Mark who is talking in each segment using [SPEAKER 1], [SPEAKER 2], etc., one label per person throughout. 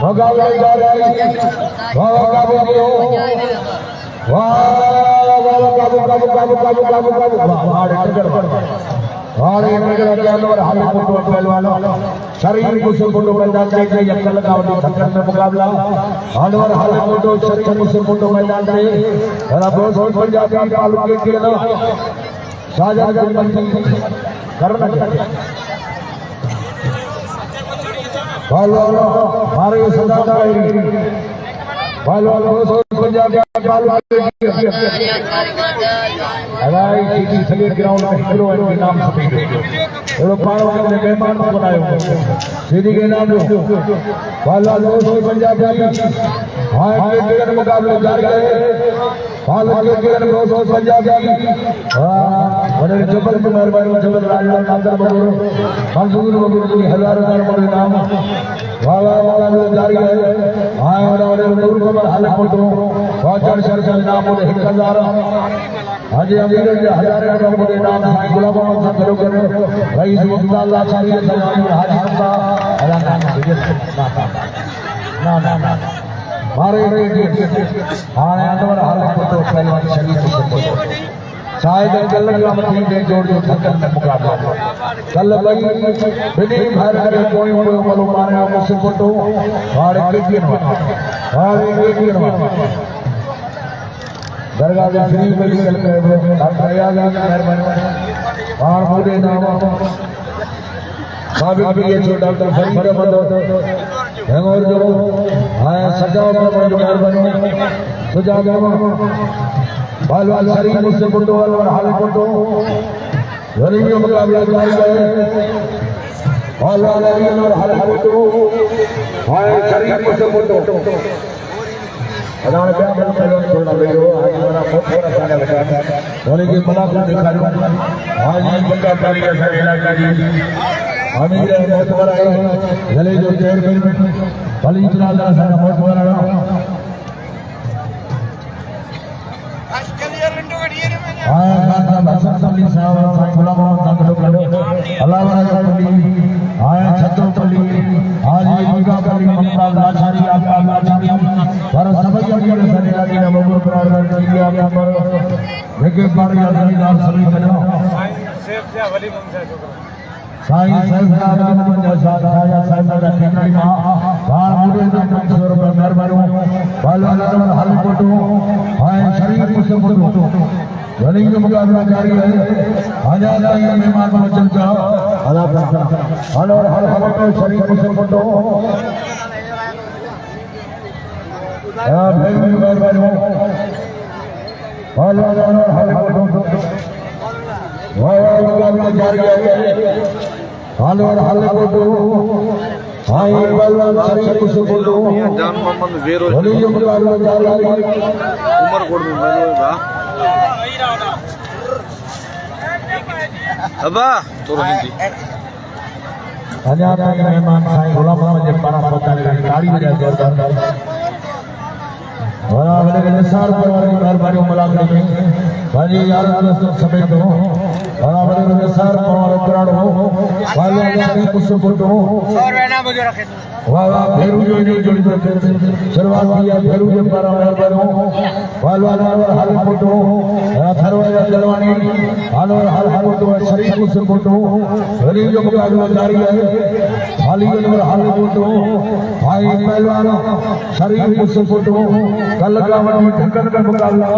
[SPEAKER 1] मुकाबला शरीर मुस्लिम फोटो मैदान से यक्कल गावली खतरन में मुकाबला हार्डवर हाल फोटो शरीर मुस्लिम फोटो मैदान से बहुत पंजाबी तालुके के ना शाहजहां करना बालवाला मारे सदा डायरी बालवाला बहुत पंजाबी तालुके हवाई सीधी सलीर ग्राउंड में किलो के नाम से एड़ो पाड़ो ने मेहमान बनायो सीधी के नाम लो बालवाला बहुत पंजाबी हां के मुकाबले जारी है हाल के बहुत पंजाबी हां बड़े जबल की मेहरबानी जबल राजा नादर बगुर मंजूर बगुर की हजारों बड़े नाम वाला वाला जारी है हां और नूर को हाल फोटो वाचर शर नाम बोले 1000 हाजी अमीर के हजारों नाम बोले नाम गुलाम मोहम्मद करो करे रईस मुफ्ता अल्लाह सारी सलाम हाजी मुफ्ता अल्लाह ना मारे हां अंदर हाल फोटो पहलवान शरीफ से फोटो शायद कल मथी दे जोड़ जो ठक्कर में मुकाबला कल लगी बिनी भर करे कोई मलो मारे मुझसे फोटो और एक दरगाह के श्री बली कल के दरगाह के मेहरबानी और पूरे नाम साबित भी ये डॉक्टर फरीद अहमद और जो आया सजाओ में जो मेहरबानी सुजा गया बालवाल शरीफ मुझसे फोटो और हाल फोटो गरीबियों मुकाबला जारी है बालवाल और हाल फोटो हाय शरीफ मुझसे फोटो अदान क्या मतलब पहले छोड़ना बेरो आज हमारा बहुत बड़ा सारा लगा होने के मुलाकात दिखा रहा आज ये बंदा कारी ऐसा इलाका जी अमीर है बहुत बड़ा है गले जो चेयरमैन बली इतना सारा बहुत बड़ा आया खान साहब हसन अली साहब गुलाम मोहम्मद करो अल्लाह वाला आया छत्रपति आज ये दुर्गा कली ममता लाचारी आपका लाचारी पर सबैया के सनेरा की नमोर प्रार्थना किया नंबर लेके बार या जमीदार सभी करो सेफ से वली मुंजा छोकरा साईं साहब का मुंजा साया साहब का ठिकाना बार पूरे नाम ईश्वर पर मेहरबानी बालवाला हल फोटो हाय शरीफ मुझसे फोटो रनिंग का मुकाबला जारी है आजाद मेहमान वचन का अदा करता हल और हल फोटो शरीफ मुझसे फोटो मेहरबानी बालवाला और हल फोटो मुकाबला जारी है हाल और हाल फोटो हाय बालवाल शरीफ मुझसे फोटो जान मोहम्मद वेरो रनिंग का मुकाबला जारी है उमर कोड में बनेगा अबा तो हिंदी हजार के मेहमान साईं गुलाम मोहम्मद जे पारा पहुंचाने की ताड़ी बजा जोरदार और आपने के निसार परिवार की मेहरबानी मुलाकात में भाई यार दोस्तों समेत हो और आपने के निसार परिवार कराड़ हो वाले ने कुछ फोटो और रहना मुझे रखे वाह वाह फेरू जो जोड़ी तो शुरुआत किया फेरू के पारा मेहरबानी वाला हाल फोटो थरवाया जलवानी हाल और हाल फोटो शरीफ मुझसे फोटो गरीब जो मुकाबला जारी है हाली और हाल फोटो भाई पहलवान शरीफ मुझसे फोटो कल गावड़ में ठक्कर का मुकाबला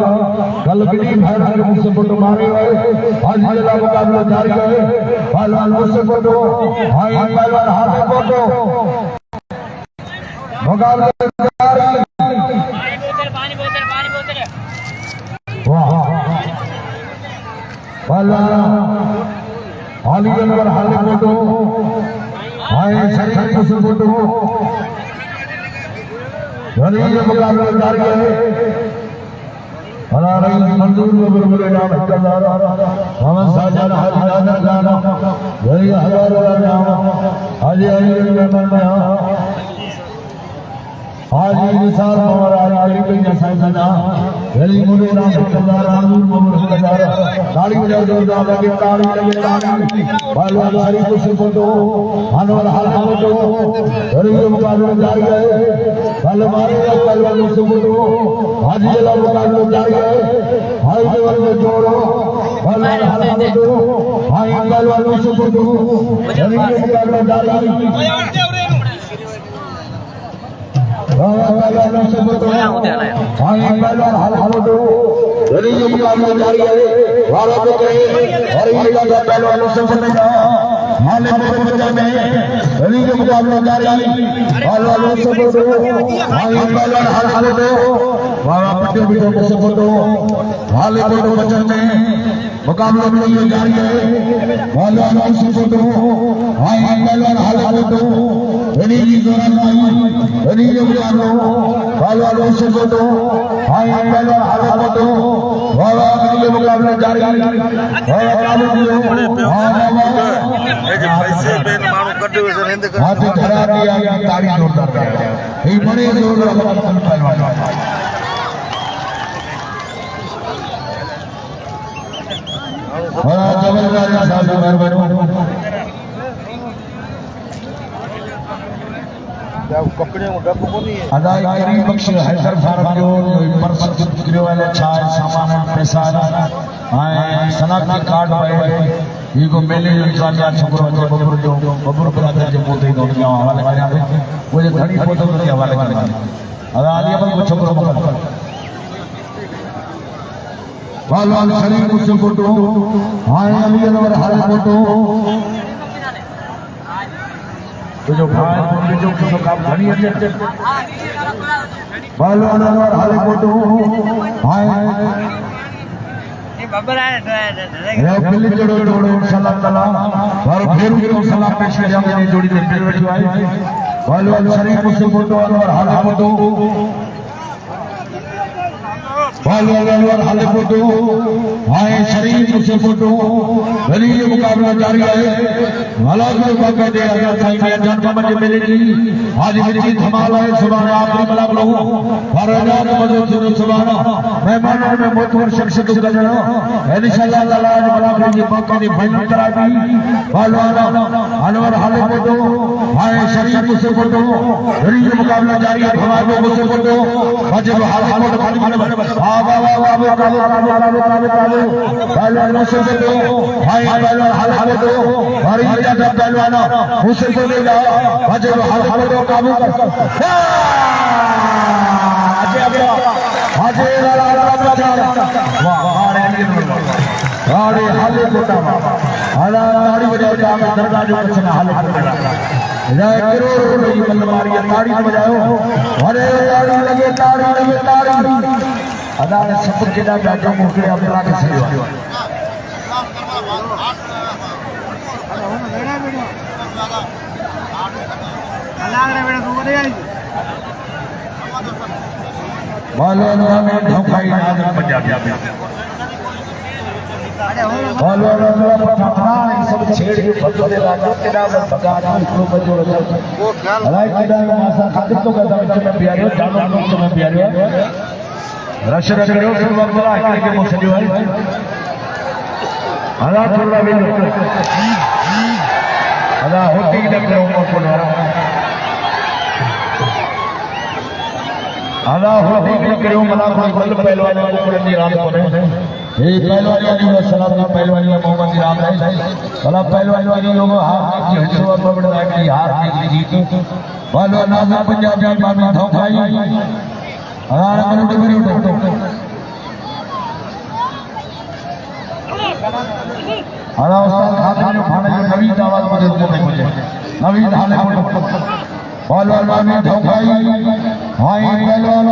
[SPEAKER 1] कल बिनी भाई मुझसे फोटो मारे हुए आज जिला मुकाबला जारी है पहलवान मुझसे फोटो भाई पहलवान हाल फोटो मुकाबला जारी पानी बोतल वाह वाला हाली और हाल फोटो हाय शरीफ मुझसे फोटो गरीब मुकाबला जारी है हला रईस मंजूर बगुर नाम 1000 मोहम्मद साजन हाजी नादर गाना वही हजारों नाम हाजी अली मेहमान हाजी निसार हमारा आली के साईं वेरी मुझे नाम सरदार आनूर ममूर सरदार ताली बजाओ जोरदार लगे ताली पहलवान शरीफ से फोटो अनवर हाल फोटो वेरी मुकाबला जारी है कल मारे पहलवान से फोटो हाजी जला मुकाबला जारी है हाई लेवल में जोड़ो पहलवान हाल फोटो हाई पहलवान से फोटो वेरी मुकाबला जारी है पहलवान से फोटो हाई पहलवान हाल फोटो वेरी मुकाबला जारी है वाला को कहे और ये का पहलवान से फोटो हाले में वेरी मुकाबला जारी पहलवान से फोटो हाई पहलवान हाल फोटो वाला पट्टे बिटो से फोटो हाले फोटो बचन में मुकाबला में जारी है पहलवान से फोटो हाई पहलवान हाल फोटो वेरी जोरान वेरी मुकाबला पहलवान से फोटो हाई पहलवान हाल फोटो वाला के मुकाबला जारी
[SPEAKER 2] पैसे बेन मानो कटे हुए से हिंद कर
[SPEAKER 1] हाथ धरा दिया ताड़ी जोरदार कर ये बड़े जोरदार पहलवान बड़ा जबरदस्त साहब मेहरबानी
[SPEAKER 2] क्या कपड़े में डब को नहीं है
[SPEAKER 1] अदाई करीम बख्श हैदर फारम जो पर सब्सिडी वाले छाय सामान पैसा आए सनातन कार्ड आए ये को मेले इंसानियत छोकरो जो बबुर बरादर जो बोलते दो क्या हवाले करे वो जो घड़ी फोटो के हवाले करे अदा आलिया पर को छोकरो पकड़ पहलवान शरीफ से फोटो हाय अली अनवर हर फोटो तो जो भाई जो काम घड़ी है पहलवान अनवर हर फोटो हाय बिल्ली जोड़ो जोड़ो सलाम तला और फिर उनको सलाम पेश किया मैंने जोड़ी दे फिर बैठी आई पहलवान शरीफ से फोटो और हाल फोटो पहलवान अनवर हाल फोटो हाय शरीफ से फोटो वेरी मुकाबला जारी है हालात में मौका दे गया था जान का मजे मिलेगी आज मेरी धमाल है सुबह आखिरी मलाब लोगों फरजान मदद सुनो सुबह मेहमानों में मोतवर शख्स को गजरा इंशाअल्लाह ताला आज मलाब की मौका दी फाइनल करा दी पहलवान अनवर हाल फोटो हाय शरीफ से फोटो वेरी मुकाबला जारी है धमाल से फोटो मजे हाल फोटो खाली पहलवान से फोटो हाय पहलवान हाल फोटो और इजाजत पहलवान उसे को देगा मजे हाल फोटो काबू कर हाजे गाड़ी हाले कोटा हाला ताड़ी बजाओ काम दरगाह जो कुछ ना हाले कोटा जय करोड़ रुपए की मारी ताड़ी बजाओ अरे ताड़ी लगे अदा सब के दा जाजो मुके अल्लाह के सेवा मौलाना में धोखाई नाज पंजाबी मौलाना पठाना सब छेड़ के फतवा दे राजा के नाम भगा को बजो
[SPEAKER 2] वो गाल
[SPEAKER 1] हलाई किदा मासा खातिर तो कदा में प्यारे जानो में प्यारे रश रगड़ो सब बड़ा के मुसलियो है अदा थोड़ा भी अदा होती न करो को अदा होती न करो मना को पहलवान को निराम करे ये पहलवान वाली सलाम पहलवान मोहम्मद राम है भला पहलवान वाली लोग हाथ की हंसो और बड़ा की हाथ की जीत पहलवान नाज़ पंजाबी मामी धोखाई अदा मिनट अदा उस्ताद खाने खाने जो नवीन आवाज मुझे नवीन हाले पहलवान मामी धोखाई हाय पहलवान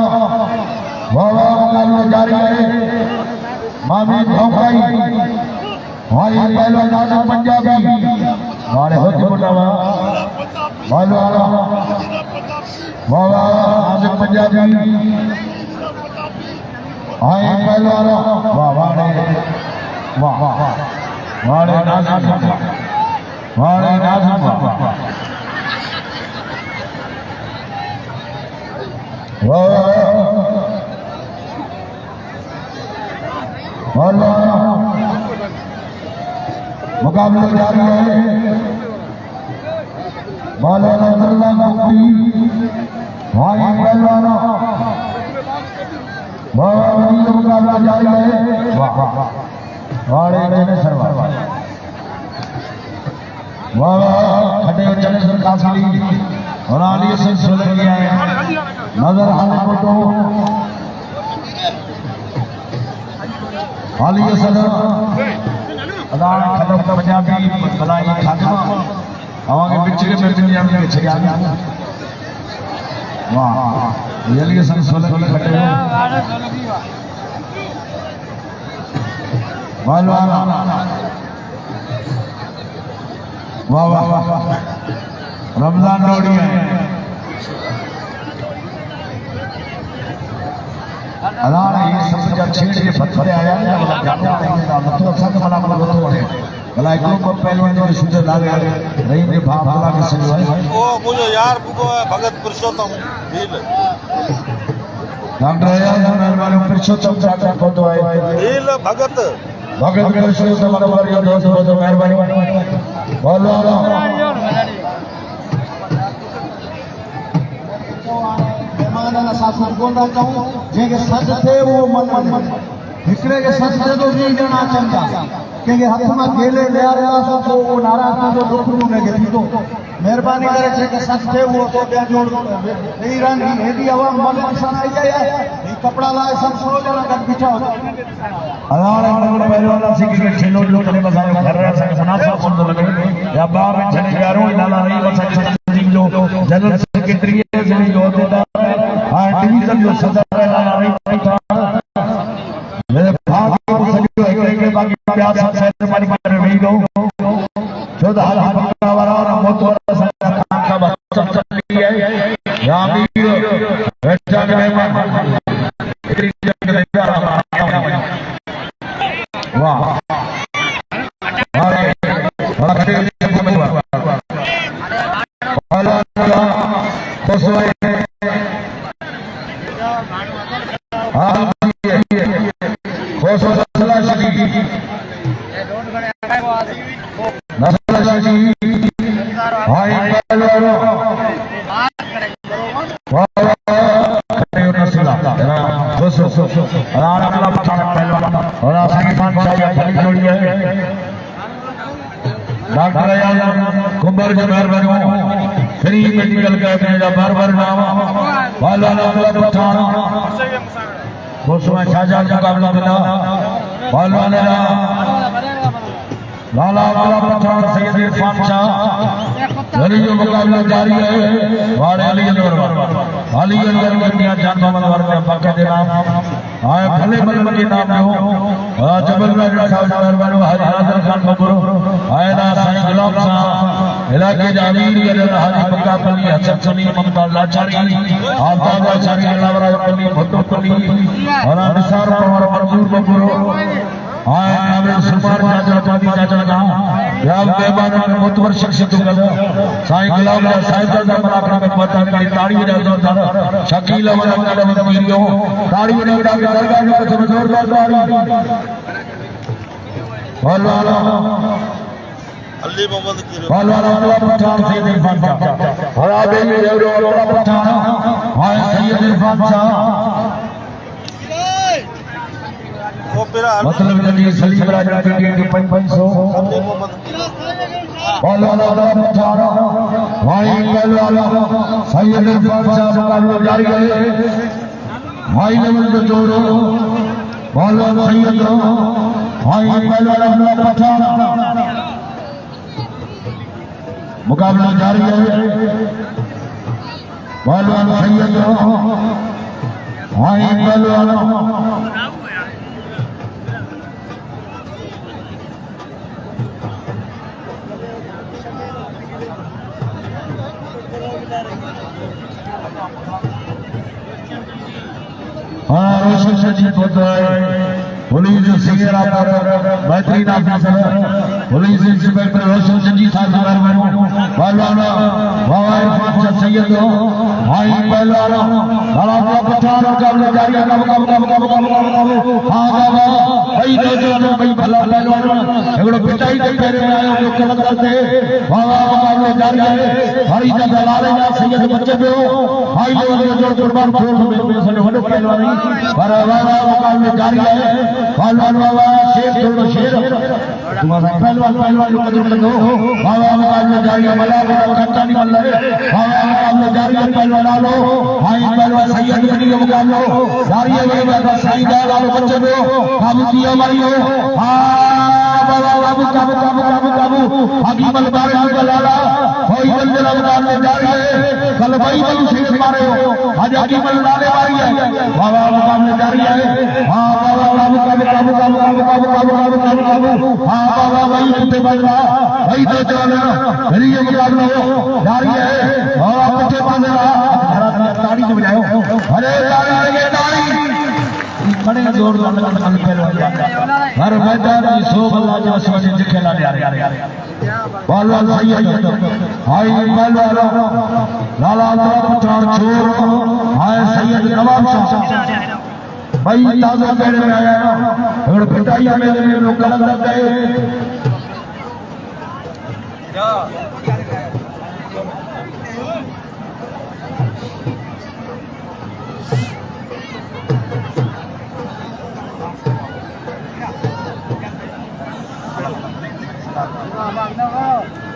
[SPEAKER 1] बाबा मुकाबला जारी है मामी धोखाई हाय पहलवान नाज़ पंजाबी मारे हो चुका पहलवान बाबा नाज़ पंजाबी हाय पहलवान बाबा ने वाह वाह नाज़ मुकाबला जारी है। मौलाना अब्दुल्ला मुफ्ती भाई पहलवान मुकाबला जारी है। खड़े चलेश्वर कासली और आली सिलसिले किया है नजर आने को तो आली सदर अदान खत्म पंजाबी भलाई खादमा हमारे पिछले में दुनिया में छया वाह ये लिए सिलसिले खड़े वाह वाह वाह वाह रमजान रोड़ी है अलाना ये सब जब छेड़ के पत्थर आया ना वाला जानो नहीं था तो अच्छा तो वाला वाला तो है वाला एक को पहलवान जो सुधर लागे नहीं के भाव वाला के से है
[SPEAKER 2] ओ मुझे यार बुको भगत पुरुषोत्तम भील
[SPEAKER 1] डॉक्टर यार मेहरबानी पुरुषोत्तम चाचा को तो है
[SPEAKER 2] भील भगत
[SPEAKER 1] पुरुषोत्तम हमारे दोस्त को तो मेहरबानी बोलो मेहमान शासन को ना कहूं जेके सच थे वो मन मन हिकड़े के सच थे तो नहीं जना चंदा के हाथ में गेले ले आ रहा सब तो वो नाराज था तो डॉक्टर ने के तो मेहरबानी करे छे के सच थे वो तो क्या जोड़ नहीं रन हेदी हवा मन मन आई जाए ये कपड़ा लाए सब सो जना का पीछा हो अलाने मन पहलवान से के खेलो लो ने बसाए कर रहा से मुनाफा सुन लगे या बाहर में चले यारो लाला नहीं बसा टीम जो जनरल सेक्रेटरी है जो होता हां डिवीजन जो सदर है लाला नहीं था मेरे भाग को सजो के बाकी प्यार से सेरेमनी कर रही गो चौदह हाथ वाला और बहुत वाला संख्या का बच्चा चल रही है रामीर बेटा मेहमान वाह बड़ा खड़े डॉक्टर कुंबर जो मेहरबानी फ्री मेडिकल कैंप बार नाम पठान शाहजहां मुकाबला मिला लाला पठान सैयद इरफान शाह जो मुकाबला जारी है वाले अली जान मोहम्मद वर्मा पाके दे नाम आए भले भले के नाम हो जबल साहब मेहरबानी हाजी नाज़र खान बबरू आए ना साईं गुलाम साहब इलाके जामीर हाजी पक्का पल्ली हसन सनी ममता लाचारी आफताब लाचारी अलावरा पल्ली भट्टो पल्ली और निसार और मंजूर बबरू आए नाम सुमार चाचा पादी चाचा ना याब मेहमान मुतवर शख्सियत का साईं गुलाम साहिब दा मलाकना में पता की ताड़ी रे जोरदार शकील और अपना वीडियो ताड़ी रे उड़ा के दरगाह में कुछ जोरदार ताड़ी वाला
[SPEAKER 2] अली मोहम्मद की
[SPEAKER 1] वाला पठान सैयद इरफान शाह हरा बेली देवरो वाला पठान हाय सैयद इरफान शाह मतलब नबी सलीम राज के 500 वाला पठान भाई वाला सैयद इरफान शाह मुकाबला जारी है भाई लेवल जो जोड़ो वाला सैयद भाई वाला पठान मुकाबला जारी है पहलवान सैयद भाई पहलवान रोशन जी होता है पुलिस सीनियर ऑफिसर बेहतरीन ऑफिसर पुलिस इंस्पेक्टर रोशन जी साहब पहलवान सैयद भाई पहलवान पठान मुकाबले जारी है कब हां बाबा भाई नौजवान भाई भला पहलवान एगो पिटाई के फेरे में आयो जो कलम करते बाबा मुकाबले जारी है हरी का दलाले या सैयद बच्चे पे भाई जो कुर्बान छोड़ में सने वडो पहलवान पर बाबा मुकाबले जारी है पहलवान बाबा शेर छोड़ो शेर तुम्हारा पहलवान को कदर दो बाबा मुकाबले जारी है भला खट्टा नहीं बन रहे बाबा मुकाबले जारी है पहलवान लो भाई पहलवान सैयद बनी का मुकाबला जारी है बाबा सैयद वालों बच्चे पे काबू किया मारी हो बाबा बाबू काबू काबू काबू काबू हकीमल बारे का लाला कोई जल्दी मुकाबले जारी है कल भाई बल शेर मारे हो आज हकीमल लाले मारी है बाबा मुकाबले जारी है हां बाबा काबू काबू काबू काबू काबू काबू काबू काबू काबू हां बाबा भाई कितने बन रहा भाई तो चल मेरी ये मुकाबला हो जारी है बाबा पीछे पाने रहा ताड़ी जो बजाओ अरे ताड़ी लगे ताड़ी बड़े जोर लगा कल पहलवान हर मैदान में 100 बल्ला जो समझ खेला जा रहा पहलवान सैयद हाय पहलवान लाला पठान छोर हाय सैयद नवाब शाह भाई ताजा पेड़ में आया और पिटाई में लोग कलम कर गए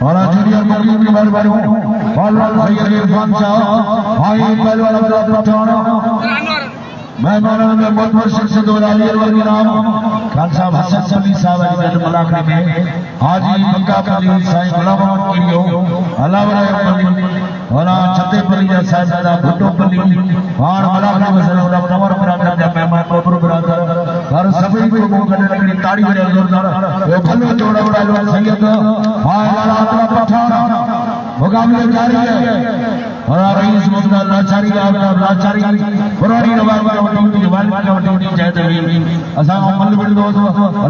[SPEAKER 1] और जूनियर मुकीम के बारे में पहलवान सैयद इरफान शाह भाई पहलवान अब्दुल पठान मेहमानों में मोहम्मद शख्स दोराली अलवर नाम खान साहब हसन सली साहब के मुलाकात में हाजी मक्का पली साईं गुलाम किरियो अलावा पली और छतेपली जा साहब दादा भुट्टो पली हाण मुलाकात में सर नवर बरादर जा मेहमान कोपर बरादर हर सभी को मुंह लगी ताड़ी बजे जोरदार ये भलो जोड़ा बड़ा सैयद हां लाला पठान मुकाबले जारी है और रईस मुफ्ता लाचारी आपका लाचारी पुरानी रवाज का वाली का वटोनी चाहे तो असा अमल बिल दो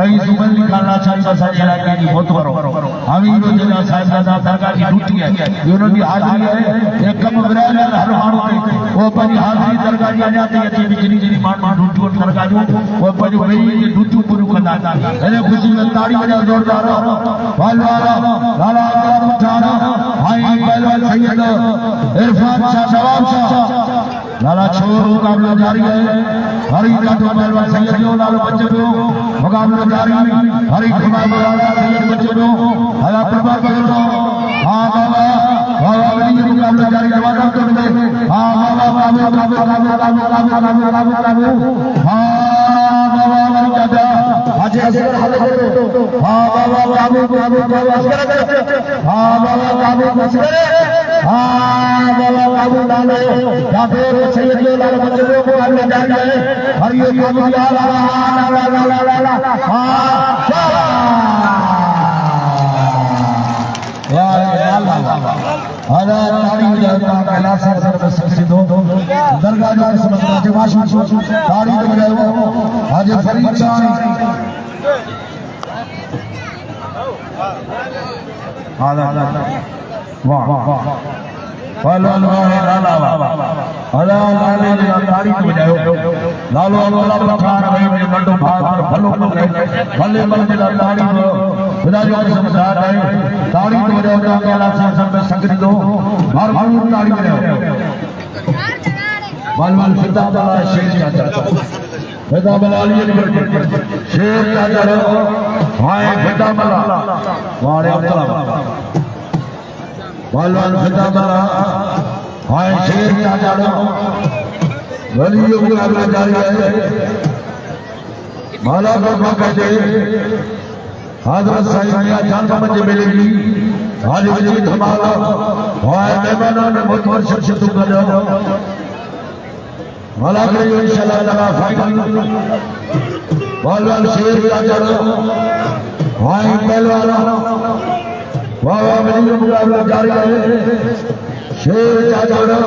[SPEAKER 1] रईस उमल का लाचारी का सारे इलाके की बहुत बरो हमी रोजना साहब दादा दरगाह की ड्यूटी है दोनों की हाजिरी है एक कम बराबर हर मानो वो अपनी हाजिरी दरगाह की जाती है बिजली जी मान ड्यूटी और दरगाह जो वो अपनी वही ड्यूटी पूरी करता है अरे खुशी में ताड़ी बजा जोरदार पहलवान लाला पठान भाई पहलवान सैयद इरफान शाह नवाब शाह लाला छोर मुकाबला जारी है हरी का तो पहलवान सैयद जो लाल बच्चे को मुकाबला जारी है हरी मुकाबला सैयद बच्चे को हला प्रभात पकड़ो हां बाबा बाबा बड़ी मुकाबला जारी है वादा कर दे हां बाबा काबू काबू काबू काबू काबू काबू काबू हां बाबा बड़ी दादा आज असर हल करो हां बाबा काबू काबू काबू असर हां बाबा काबू असर हां बाबा काबू डालो या फिर सैयद लाल बच्चे को हमने जारी है हरियो काबू ला ला ला ला ला ला हां आजा ताड़ी बजाओ कैलाश सर में सबसे दो दरगाह जो समझना जवाशी ताड़ी बजाओ आज फरीद चांद आजा वाह पहलवान लाला अला लाले ताड़ी बजाओ लालो लाला पठान भाई में मंडो भाग पर भलो भले भले ताड़ी खुदा जो समझा है ताड़ी बजाओ कैलाश सर में संगत दो भरपूर ताड़ी बजाओ पहलवान फिदा वाला शेर का चर्चा फिदा वाली शेर का चर्चा हाय फिदा वाला वाले अब्दुल्ला पहलवान फिदा वाला हाय शेर का चर्चा वली मुकाबला जारी है माला को कहते हजरत साईं जान समझ मिलेगी आज वली धमाका हाय मेहमानों ने बहुत वर्ष से तुम कर माला करियो इंशाल्लाह लगा फाइनल पहलवान शेर का चढ़ो हाय पहलवान वाह वाह वली मुकाबला जारी है शेर का चढ़ो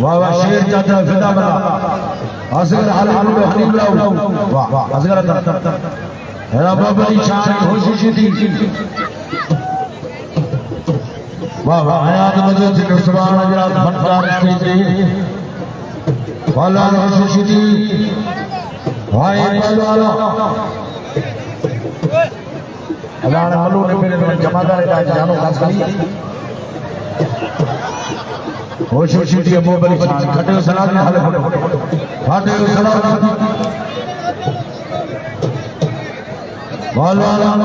[SPEAKER 1] वाह वाह शेर चाचा फिदा बना असगर हाल में हनी बुलाओ वाह वाह असगर है बाबा की शान कोशिश थी वाह वाह हयात मौजूद से सुभान अल्लाह फनकार स्टेज पहलवान खुशी जी भाई पहलवान अलान मलू ने मेरे में जमादार इलाज जानो खास करी खुशी जी मोबाइल खटे सलाह ने हाले फाटे सलाह पहलवान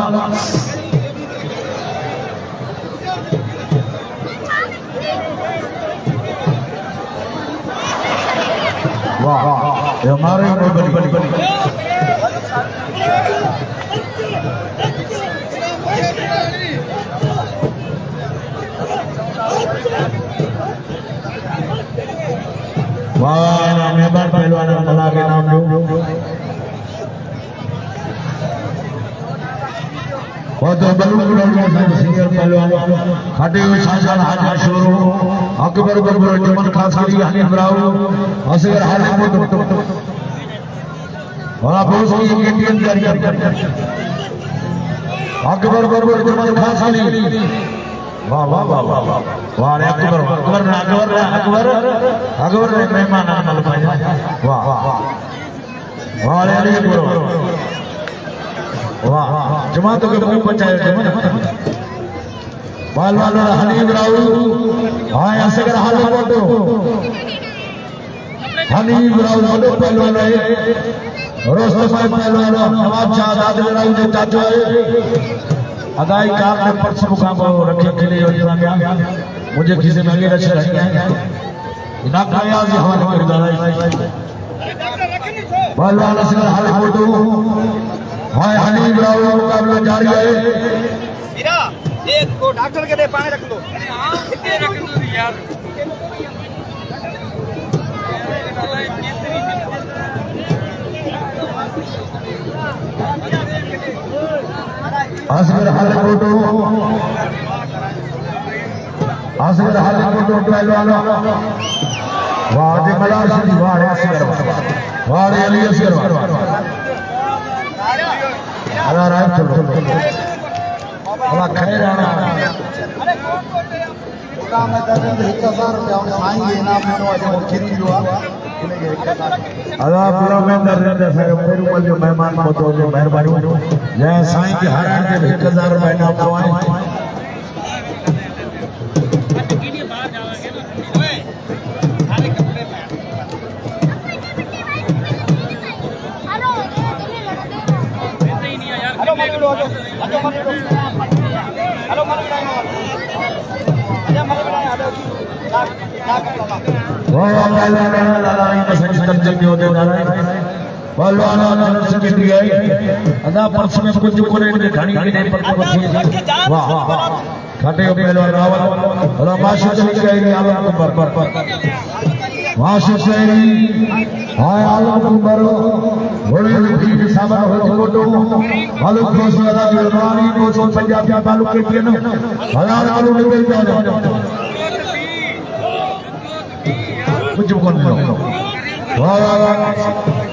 [SPEAKER 1] वाह ये हमारे बड़ी वाह मेहमान पहलवान मला के नाम लो बहुत बलून सीनियर पहलवान खाटे हुए शाहजहां हाजा शोरो अकबर बरबर जमन खास अली हनीफ राव असगर हाल मोटो और बोस की इंडियन जारी अकबर बरबर जमन खास अली वाह वाह वाह वाह वाह अकबर अकबर अकबर अकबर अकबर ने मेहमान आमल पाया वाह वाह वाह अली अकबर वाह जमात के मुंह बचाए जमन पहलवान हनीफ राव हां असगर हाल मोटो हनीफ राव बड़ो पहलवान है रोस्तम पहलवान नवाब शाह दादर राव ने चाचो है अदाई कार में पर्स मुकाम रखे के लिए योजना गया मुझे किसी में रच रही है ना काया जी हवाले कर दादा पहलवान असगर हाल मोटो हां हनीफ राव मुकाबला जारी है
[SPEAKER 3] हीरा एक को डॉक्टर के दे पानी रख दो हां कितने रख दो यार
[SPEAKER 1] असगर हाल मोटो पहलवान वाह दे मलार जी वाह असगर वाह अली असगर अरे राय चलो अला खड़े रहना
[SPEAKER 2] प्रोग्राम में दर्जन 1000 रुपया उन साईं के इनाम में आज मुखिरी जो है
[SPEAKER 1] अदा पूरा में दर्जन दे सके पेरुमल जो मेहमान मोतो जो मेहरबानी जय साईं के हरान के 1000 रुपया इनाम दवाए
[SPEAKER 3] हेलो
[SPEAKER 1] अदा पर्स में कुछ कोने घणी नहीं पड़ती वाह खाटे पहलवान रावल और माशा चली गई आलम पर माशा शहरी हाय आलम पर घोड़े की सामान हो फोटो मालूम दोस्त लगा के रानी को पंजाब का तालुक के पियन हजार आलू निकल जाओ कुछ कौन लो वाह वाह वाह वाह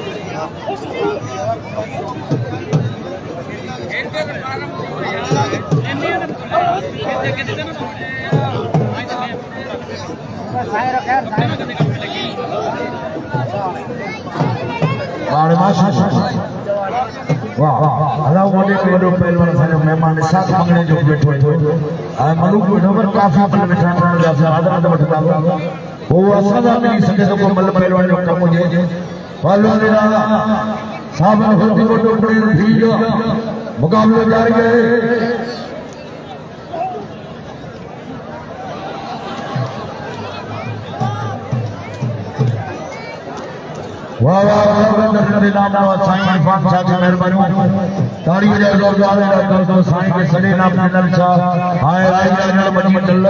[SPEAKER 1] हलाओ मोटे वडो पहलवान साजो मेहमान साथ मंगने जो बैठो आ मलूक बैठो पर काफी पल बैठा रहण जा आदर वठता वो असादा मिली सके तो को मल पहलवान जो कम हुजे पहलवान राणा साहब होती वडो ट्रेन थी जो मुकाबले जारी है वाह वाह करने नाम ना साईं इरफान शाह की मेहरबानी ताड़ी बजाए जोरदार दोस्तों साईं के सड़े नाम नल शाह हाय राय जनरल मनी मंडल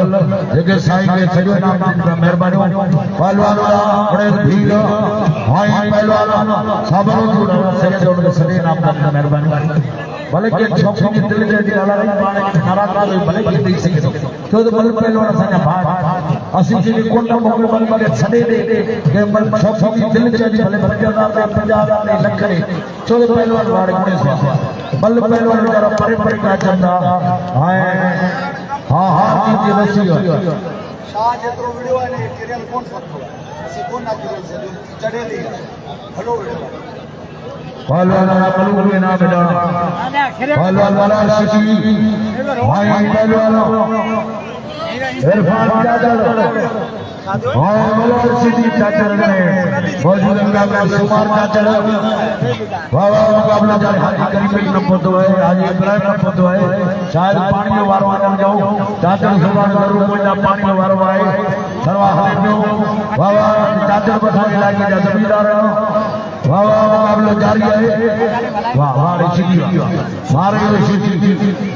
[SPEAKER 1] जेके साईं के सड़े नाम का मेहरबानी पहलवान बड़े भीड़ हाय पहलवान साबरो जुड़ा सड़े जोड़ के सड़े नाम का मेहरबानी भले के छोकरी के दिल जे नाला नहीं पाने नाराज ना भले के दे सके तो बल पहलवान साजा भाग असि के कोटा मोकल बल के सड़े दे के बल छोकरी दिल जे भले पंजाब में लखरे चोद पहलवान वाड़े गुणे से बल पहलवान जरा परे परे का चंदा हाय हां हां की रसी
[SPEAKER 2] शाह जेतिरो वीडियो आहे न किरियल कोन सकतो असीं कोन ना किरियल सॼो चढ़ियल ई भलो वीडियो
[SPEAKER 1] पहलवान पलू के नाम बेटा पहलवान वाला शशि भाई पहलवान इरफान चाचड़ हां मलर सिटी चाचड़ ने मौजूद मुकाबला सुमार चाचड़ वाह मुकाबला जारी हाजी करीम न पतो है हाजी इब्राहिम न पतो है शायद पानी में वारो आ जाओ चाचड़ सुमार जरूर कोई ना पानी में वारो आए सरवा हले वाह चाचड़ बसा इलाके जा जमींदार वाह वाह मुकाबला जारी है वाह वाह ऋषि मारे ऋषि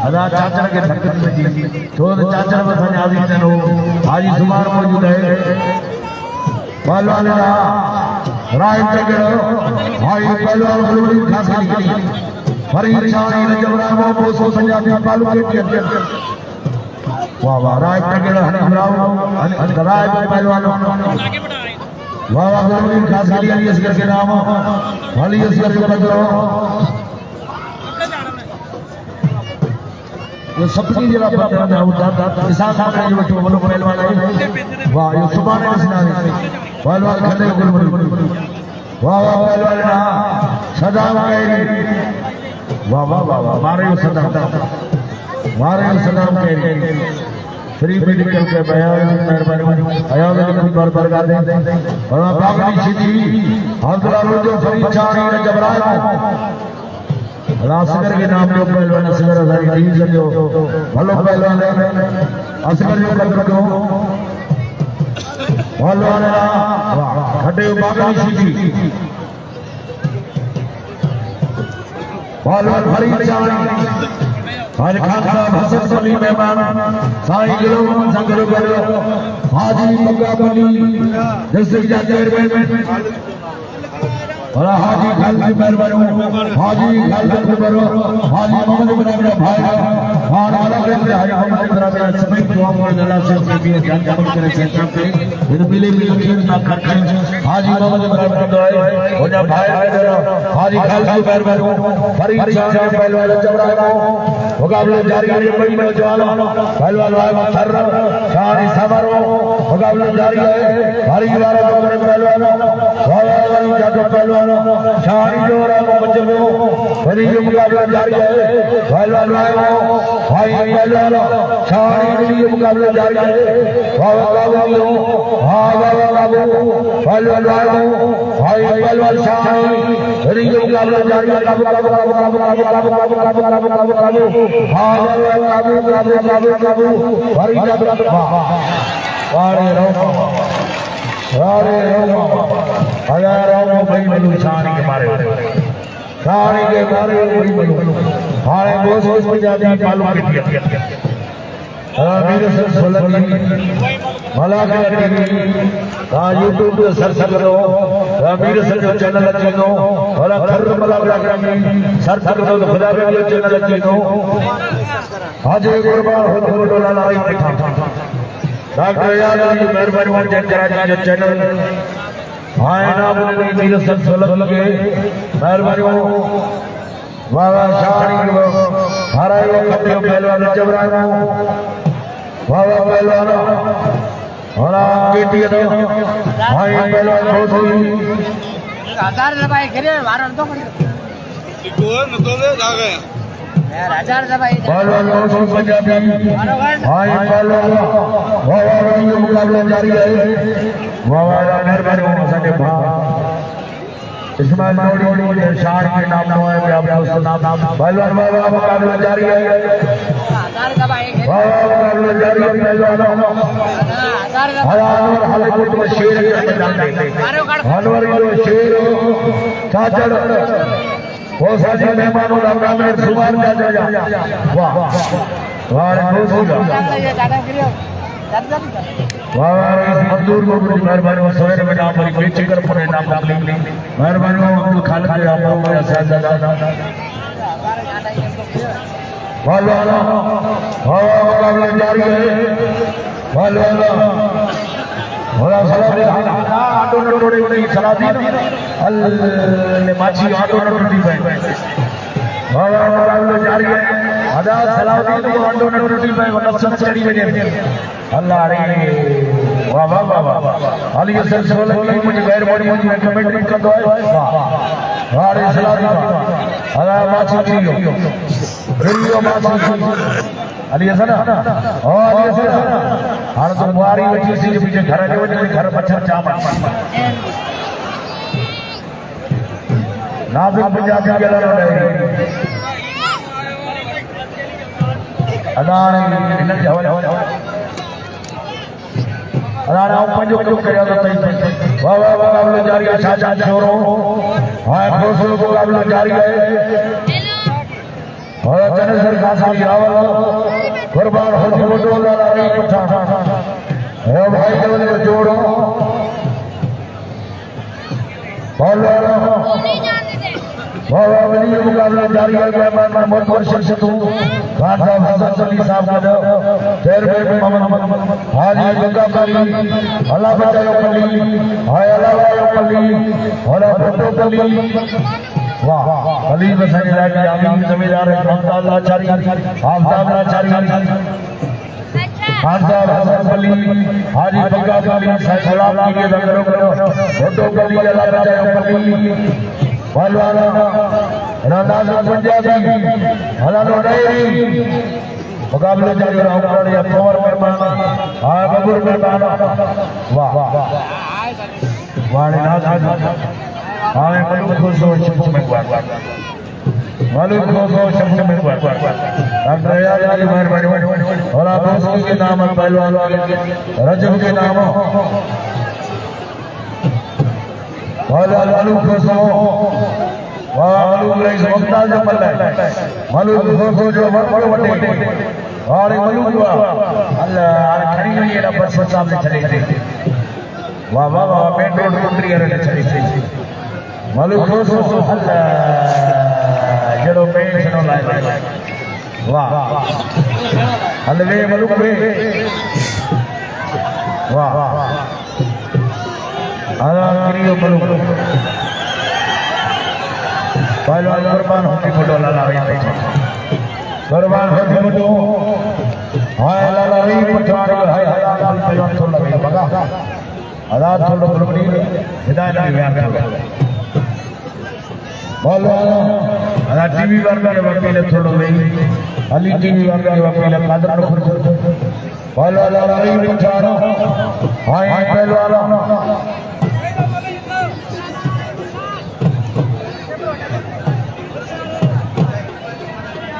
[SPEAKER 1] अदा चाचड़ के धक्के में जी तो चाचड़ बसा आदि जनो हाजी सुमार मौजूद है पहलवान राय तगड़ भाई पहलवान गुलबरी खासी निकली फरीचानी नजबरामो पोसो पंजाबी पालू के वाह वाह राय तगड़ हरिराव राय पहलवान वाह वाह गुलबरी खासी अली असगर के नाम अली असगर के बदलो ये सबकी जरा पता है वो किसान साहब ने जो बोलो पहलवान है वाह ये सुभान अल्लाह पहलवान खड़े गुलबरी वाह वाह पहलवान ना सदाम कैरी वाह वाह वाह वाह मारे सदाम कैरी फ्री मेडिकल के बयान मेहरबानी अयाल की पर कर दे और बागड़ी सिटी हजरा जो फरीचानी ने जबराया असगर के नाम जो पहलवान असगर हजारी टीम से जो भलो पहलवान है असगर जो कदर को पहलवान खड़े बागड़ी सिटी पहलवान फरीचानी आज खान साहब हसन अली मेहमान साईं गिरो संगरो करो हाजी मक्का बनी डिस्ट्रिक्ट चेयरमैन और हाजी खालिद मेहरबान हाजी खालिद मेहरबान हाजी मोहम्मद इब्राहिम भाई खान वाला के हाजी मोहम्मद इब्राहिम सभी दुआ और अल्लाह से अपने भी जान जबर करे सेंटर पे फिर मिले खीर ना खरखन हाजी मोहम्मद इब्राहिम दवाई हो जा भाई हाजी खालिद मेहरबान फरीद शाह पहलवान जबराएं मुकाबला जारी है बड़ी नौजवान पहलवान वाला सर शाही समारोह मुकाबला जारी है हरी वाला पहलवान वाला जादू पहलवान शाही जोरा बच्चों बड़ी मुकाबला जारी है पहलवान वाला भाई पहलवान शाही के मुकाबला जारी है बाबा बाबू हां बाबा बाबू पहलवान वाला भाई पहलवान शाही बड़ी मुकाबला जारी है बाबू हां बाबू बाबू बाबू हरी जादू वारे रो अरे भाई बलू शानी के मारे बड़ी बलू हारे बोस पंजाबी मालूम के दिया वीर सर सोलंकी मलाका टीवी यूट्यूब पे सर्च करो वीर सर जो चैनल अचीनो और खर मलाका टीवी सर्च करो तो खुदा के चैनल अचीनो आज कुर्बान हो डोला लाई बैठा डॉक्टर याद अली मेहरबानी जन कराची जो चैनल हाय नाम ने वीर सर सोलंकी मेहरबानी वाह शानी हराई खटे पहलवान जबराएं वाह पहलवान और केटी तो हाय पहलवान बहुत
[SPEAKER 3] हजार दबाई करे वारन तो कोन तो ले जा गए यार हजार दबाई
[SPEAKER 1] पहलवान बहुत पंजाबी हाय पहलवान वाह मुकाबला जारी है वाह मेहरबानी साडे भा इस्माइल नौड़ी शान के नाम नो है मैं आपका उसका नाम पहलवान बाबा मुकाबला जारी है बाबा मुकाबला जारी है पहलवान हरान हलकुट में शेर के जानते हनवर जो शेर चाचड़ वो साजी मेहमानों का नाम है सुमार चाचा वाह वाह मजदूर मेहरबानी सवेरे में नाम बेचकर पूरे नाम मेहरबानी अब्दुल खालिद मुकाबला जारी है ऑटो न टोड़े सलाह माछी ऑटो न टूटी मुकाबला जारी है आजा सलाउद्दीन को अंडो न टूटी पे नक्शा चढ़ी वजे अल्लाह रे वाह वाह वाह वाह अली सर सोलह की मुझे गैर मोड़ी मुझे कमेंट्री कर दो वाह वाह रे सलाउद्दीन अल्लाह माची चियो वीडियो माची अली हसन ओ अली हसन हां तो मुआरी वची सी पीछे घर के वजे घर पत्थर चाप नाज़िक पंजाबी के लड़े अदान इन के हवाले अदान आओ पंजो कम करया तो तई वाह वाह वाह मुकाबलो जारी है छाछा छोरो हां खोसलो मुकाबलो जारी है और चने सरकार साहब रावल कुर्बान होती मोटो वाला रे पठान है भाई देवले जोड़ो बोलो वाह वली मुकाबला जारी है मैं बहुत वर्ष से हूं खान साहब हसन अली साहब का चेयरमैन मोहम्मद हाजी गंगा कली अल्लाह बचाओ कली हाय अल्लाह बचाओ कली और फोटो कली वाह अली बसनी लागी आमीन जमींदार खान आचारी आफताब आचारी खान साहब हसन अली हाजी गंगा कली साईं गुलाम की के करो करो फोटो कली अल्लाह बचाओ कली वाला राना पंजाबी हलालो नहीं मुकाबले जारी राउंड या पावर मेहमान हां बबूर मेहमान वाह वाह नाज हां मलूक खुशो शब्द में मलूक खुशो शब्द में अब दया की मेहरबानी और आप दोस्तों के नाम पहलवान रजब के नाम वाला मलूक खुशो मलूक रईस मुख्तार जो मल्ला मलूक खुशो जो बड़ो वटे और मलूक अल्लाह खड़ी हुई है ना बस सामने चले थे वाह वाह वाह मेन रोड कुंडरी रे चली थी मलूक खुशो अल्लाह जड़ो पेंशन लाए वाह हलवे मलूक वे वाह अल्लाह करियो मलूक पहलवान कुर्बान होती फोटो लाला रही कुर्बान होती फोटो हाय लाला रही पठान हाय पहलवान थोड़ा लगे बगा आजाद थोड़ा बड़ी हिदायत की बयान कर बोलो आजाद टीवी वर्गा के वकील थोड़ा नहीं अली टीवी वर्गा के वकील कादर न खुद बोलो लाला रही पठान हाय पहलवान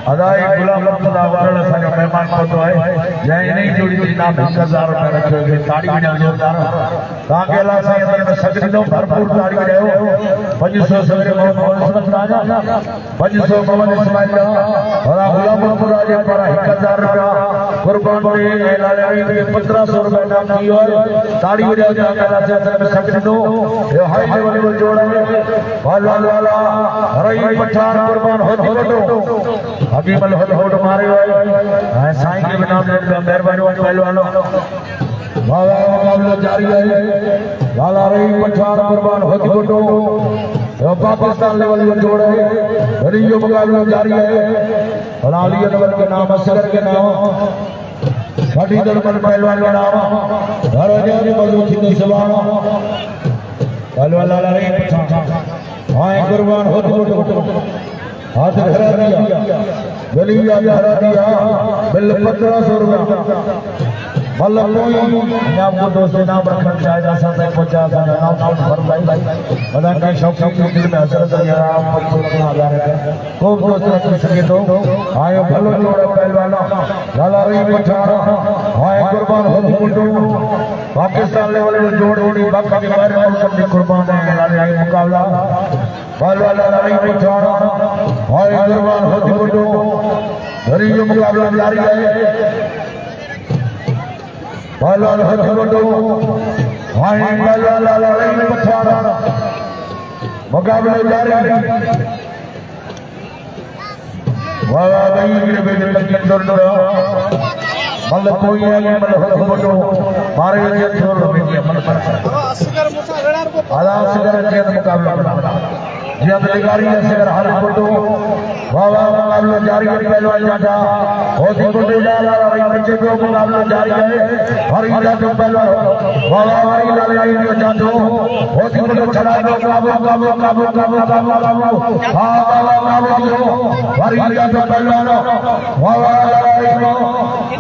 [SPEAKER 1] अदाई गुलाम मुर्तजा वाला सारे मेहमान को तो है जय नहीं जोड़ी थी नाम 1000 रुपए रखे ताड़ी बजा जोरदार ताके अल्लाह से अंदर में सजरी दो भरपूर ताड़ी बजाओ 500 सवेरे मोहम्मद राजा 500 मोहम्मद इस्माइल और गुलाम मुर्तजा जे पर 1000 रुपया कुर्बान दे लाले के 1500 रुपए नाम दियो ताड़ी बजाओ ताके अल्लाह से अंदर में सजरी दो ये हाई लेवल में जोड़ा है वाला वाला रही पठान कुर्बान होती बटो हकीमल होड़ मारे हुए साईं के नाम मेहरबानी पहलवानों वाला मुकाबला जारी है लाला रही पठान कुर्बान होती बटो पाकिस्तान लेवल में जोड़ है रियो मुकाबला जारी है अली अनवर के नाम असगर के नाम छठी दरबार पहलवान का नाम हर जाने मौजूद थी सवाल पहलवान लाला रही पठान हां कुर्बान होती बटो हाथ हरा दिया गलिया हरा दिया बिल 1500 रुपया मतलब कोई आपको दोस्त नाम रखना चाहे जा सकता है 50 नाम नाम भर भाई बता के शौक के दिल में असर कर या आप 15000 है खूब दोस्त रख सके तो आयो भलो जोड़ा पहलवान लाला रही पठान हाय कुर्बान हो मुंडो पाकिस्तान लेवल में जोड़ जोड़ी बाकी के बारे में करने कुर्बान है लाला रही मुकाबला पहलवान लाला रही पठान हाय कुर्बान हो मुंडो रियो मुकाबला जारी है पहलवान होती बटो हाय लाला रही पठान मुकाबले जारी वाह भाई मेरे बेटे लगे डर मतलब कोई है मतलब होती बटो मारे छोड़ दो मतलब
[SPEAKER 2] असगर मुसा लड़ा को
[SPEAKER 1] आला सिगर के मुकाबला बना जब अधिकारी सिगर हर फोटो वाह मुकाबला जारी है पहलवान जाटा बहुत ही गुड डाला रही बच्चे को मुकाबला जारी है हर इधर तो पहलवान वाह हरी लाल आई जो जाटो बहुत ही गुड चला दो काबू काबू काबू काबू काबू काबू हां वाह काबू दो हर इधर तो पहलवान वाह लड़ाई को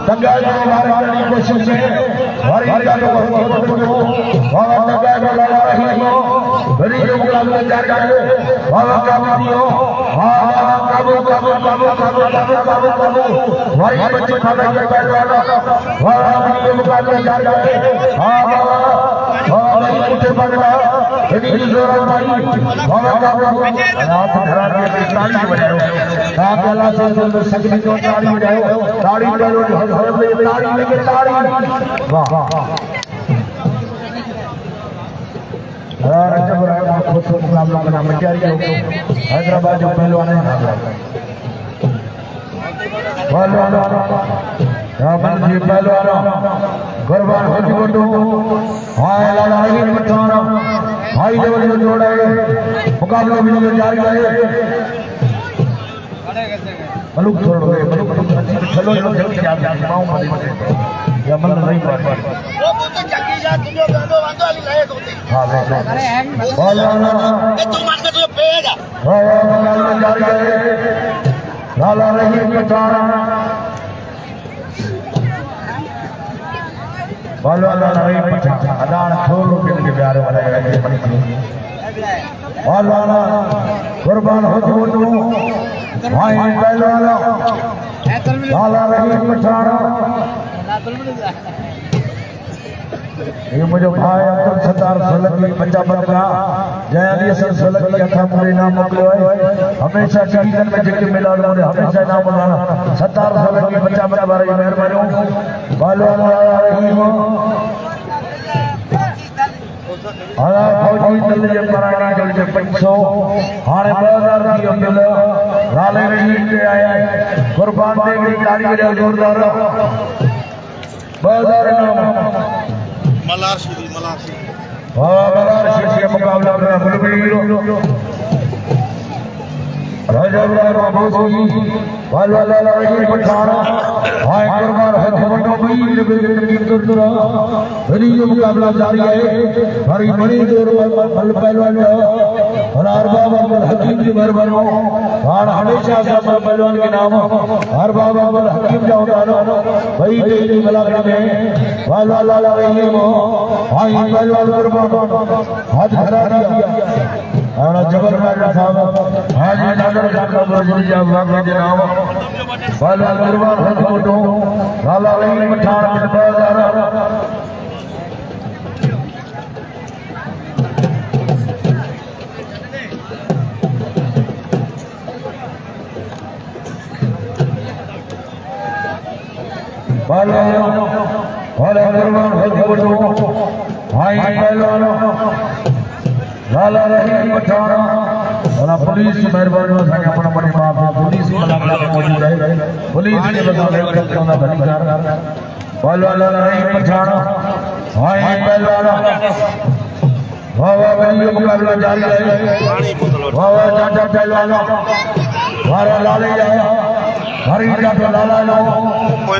[SPEAKER 1] दंगा मारने की कोशिश है हर इधर तो वाह दंगा लड़ा रही हो बड़ी जो मुकाबला जारी है वाह काबू दियो हां काबू काबू काबू काबू काबू काबू काबू भाई बच्चे खाना के पहलवान वाह के मुकाबले जारी है हां वाह भाई उठे पगला इतनी जोर भाई वाह काबू हाथ धरा के ताली बजाओ आप अल्लाह से सभी को ताली बजाओ ताली बजाओ हर में ताली लेके ताली वाह जब रहा खुद को मुकाबला बना मचारी हैदराबाद जो पहलवान है पहलवान रामन जी पहलवान गुरबान होती बोटो हाय लड़ाई मचाना हाई लेवल में जोड़ा है मुकाबला भी जारी है मलुक छोड़ गए मलुक चलो जल्दी क्या मां मारे या मन नहीं पाए
[SPEAKER 2] वो तो चक्की जा तुम जो गंदो वांदो वाली लाए होते
[SPEAKER 1] हां
[SPEAKER 3] अरे है
[SPEAKER 1] पहलवान
[SPEAKER 2] ए तू मान के तो पे जा
[SPEAKER 1] हां मुकाबला जारी है लाला रही मचाना पहलवान लाला रही मचाना अदान छोड़ के प्यारे वाले ये बनी पहलवान कुर्बान हो जो भाई पहलवान लाला रही मचाना ये मुझे भाई अब्दुल सत्तार सोलंकी बच्चा बनगा जय अली सर सोलंकी अथा पूरे नाम मोकलो है हमेशा सीजन में जिक्र मिला ने हमेशा नाम बुलाना सत्तार सोलंकी बच्चा बनगा बारे मेहरबानी पहलवान लाला रही हो आला फौजी दल जे पराणी दल जे 500 हाने 2000 की अमल लाले रही के आया कुर्बान देवी ताली बजाओ जोरदार 2000 नाम
[SPEAKER 2] मलाशी
[SPEAKER 1] वाह मलाशी से मुकाबला कर फुलबीर राजादार बाबूजी वाला लाला रही पठाना हाय कुर्बान है बड़ो वीर वीर दुर्दुरा बड़ी जो मुकाबला जारी है हरी बड़ी जोर बल पहलवान हर बाबा अब्दुल हकीम जी मेहरबानी हां हमेशा सब पहलवान के नाम हर बाबा अब्दुल हकीम जाओ दानो भाई तेरी मुलाकात में वाला लाला रही हो हाय पहलवान कुर्बान हाथ धरा दिया और जबर में साहब हाजी नादर का बरजरी जा वाक़ जनाब वाला कुर्बान हो फोटो लाला रही पठान के 2000 वाला कुर्बान हो फोटो हाय पहलवान लाला रही पठाना और पुलिस मेहरबानी से अपना बड़ी मां पुलिस मुलाकात मौजूद है पुलिस के बदले करता ना अधिकार वाला लाला रही पठाना हाय पहलवान वाह वाह बड़ी मुकाबला जारी है वाह वाह जाटा पहलवान वाला लाले जाया हरी जाटा लाला लो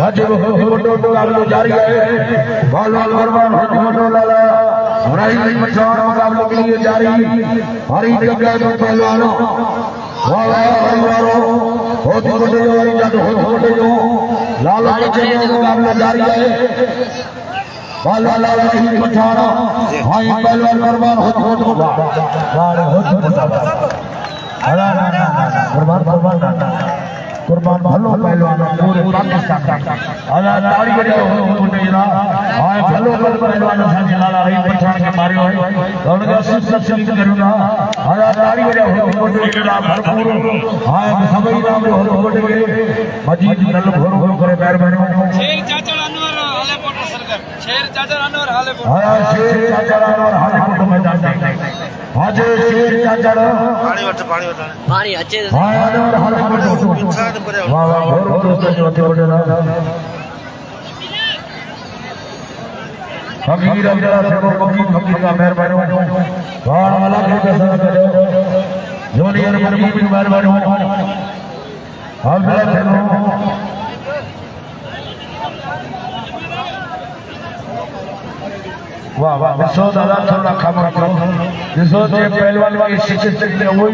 [SPEAKER 1] आज फोटो मुकाबला जारी है वाला कुर्बान हो फोटो लाला हरी पठान मुकाबले के लिए जारी हरी जगह में पहलवान वाह हरिवारो बहुत बड़े हरी जाट हो जो लाला बच्चे में मुकाबला जारी है वाला लाला रही पठान हाय पहलवान कुर्बान हो वाह हो अला ना कुर्बान कुर्बान भलो पहलवान पूरे पाकिस्तान अला ताड़ी बजाओ हो तेरा हाय भलो पहलवान से लाला रही पठान के मारे हो और सब्सिडी करूंगा अला ताड़ी बजाओ हो तेरा भरपूर हाय सभी नाम हो के मजीद नल भोर करे मेहरबानी
[SPEAKER 3] शेर चाचा अनवर हाले पोटर सरकार शेर चाचा अनवर हाले
[SPEAKER 1] हां शेर चाचा अनवर हाले पोटर मैदान हाजे शेर चाचा
[SPEAKER 3] पानी अच्छे
[SPEAKER 1] हां अनवर हाले पोटर वाह वाह बहुत दोस्तों जो थे बड़े फकीर अब्दुल्ला फेरो फकीर का मेहरबानी बाण वाला के साथ करो जूनियर मनी की मेहरबानी अब्दुल्ला फेरो वाह वाह विश्व दादा थोड़ा खबर करो विश्व जे पहलवान की शिक्षक वही